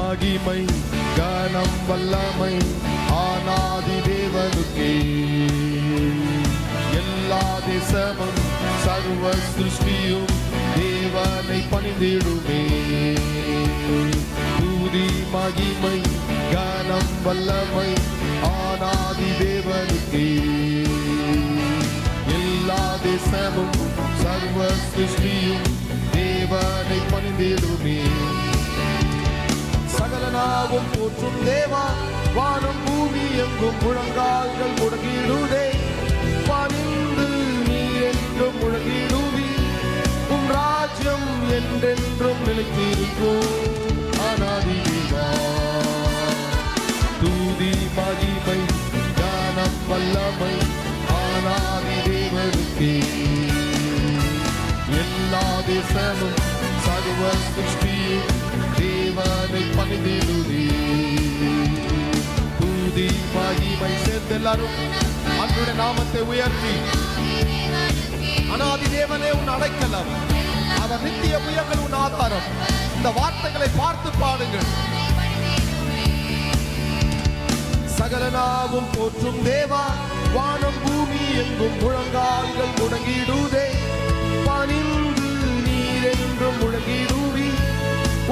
மகிமை கனம் வல்லமை ஆனாதி தேவனுக்கே. எல்லா தேசமும் சர்வ சிருஷ்டியும் தேவனை பணிந்திடுமே. துதி மகிமை கனம் வல்லமை ஆனாதி தேவனுக்கே. எல்லா தேசமும் சர்வ சிருஷ்டியும் தேவனை பணிந்திடுமே. சகல நாவும் போற்றும் தேவா, வானம் பூமி எங்கும் முழங்கால்கள் முடங்கிடுதே. பணிந்து நீ என்றும் முழங்கிடுவி, உம் ராஜ்யம் என்றென்றும் நிலைத்திருக்கும். அநாதி தேவா, துதி மகிமை ஞானம் வல்லமை ஆனாதி தேவனுக்கே. எல்லா தேசமும் சர்வ சிருஷ்டியும் தேவனை பணிந்திடுவே. துதி மகிமை சேர்ந்து எல்லாரும் அவருடைய நாமத்தை உயர்த்தி, அநாதி தேவனே உன் அடைக்கலம், அவர் நித்திய புயங்கள் உன் ஆதாரம். இந்த வார்த்தைகளை பார்த்து பாடுங்கள். சகல நாவும் போற்றும் தேவா, வானம் பூமி எங்கும் முழங்கால்கள் முடங்கிடுதே. பணிந்து நீர் என்றும் முழங்கிடுவி,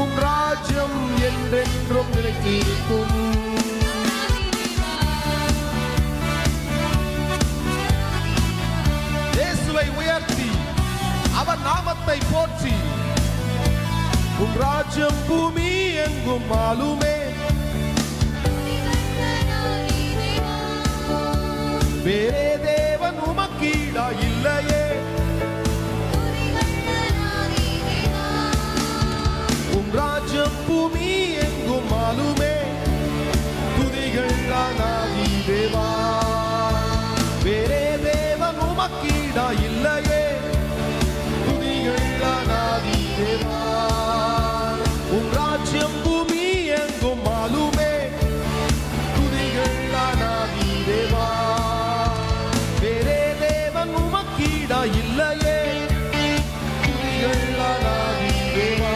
உம் ராஜ்யம் என்றென்றும் நிலைத்திருக்கும். இயேசுவை உயர்த்தி அவர் நாமத்தை போற்றி, உம் ராஜ்யம் பூமி எங்கும் ஆளுமே. வேறே தேவன் உமக்கீடா இல்லையே. உம் ராஜ்யம் பூமி எங்கும் ஆளுமே. துதிகள் ஆனாதி தேவா. வேறே தேவன் உமக்கீடா இல்லையே. துதிகள் ஆனாதி தேவா. உம் ராஜ்யம் பூமி எங்கும் ஆளுமே. துதிகள் ஆனாதி தேவா. வேறே தேவன் உமக்கீடா இல்லையே. துதிகள் ஆனாதி தேவா.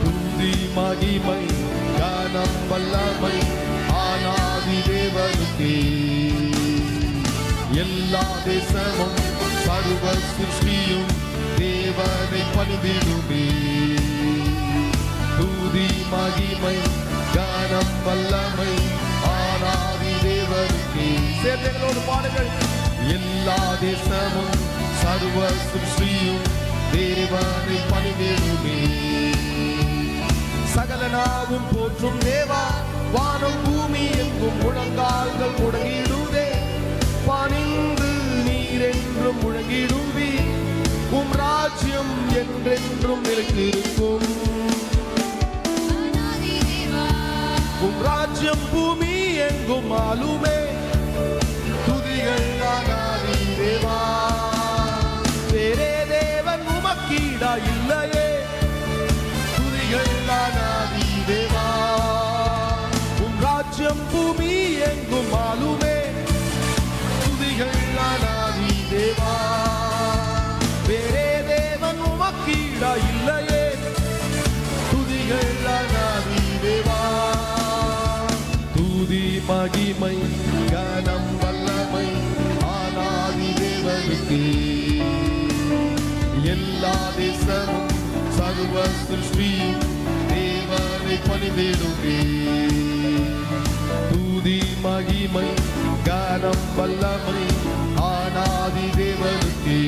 துதி மகிமை ஞானம் வல்லமை ஆனாதி தேவனுக்கே. எல்லா தேசமும் சர்வ சிருஷ்டியும் தேவனை பணிந்திடுமே. துதி மகிமை ஞானம் வல்லமை ஆனாதி தேவனுக்கே. சேர்ந்தங்களோடு பாடுங்கள். எல்லா தேசமும் சர்வ சிருஷ்டியும் தேவனை பணிந்திடுமே. சகல நாவும் போற்றும் தேவா, வானம் பூமி எங்கும் முழங்கால்கள் முடங்கிடுதே. பணிந்து நீர் என்றும் முழங்கிடுவி, உம் ராஜ்யம் என்றென்றும் நிலைத்திருக்கும். உம் ராஜ்யம் பூமி எங்கும் ஆளுமே. துதிகள் ஆனாதி தேவா. வேறே தேவன் உமக்கீடா இல்லையே. துதிகள் ஆனாதி தேவா. உம் ராஜ்யம் பூமி எங்கும் ஆளுமே. துதிகள் ஆனாதி தேவா. வேறே தேவன் உமக்கீடா இல்லையே. துதிகள் ஆனாதி தேவா. துதி மகிமை கனம் வல்லமை ஆனாதி தேவனுக்கே. எல்லா தேசமும் சர்வ சிருஷ்டியும் தேவனை பணிந்திடுமே. துதி மகிமை கனம் வல்லமை ஆனாதி தேவனுக்கே.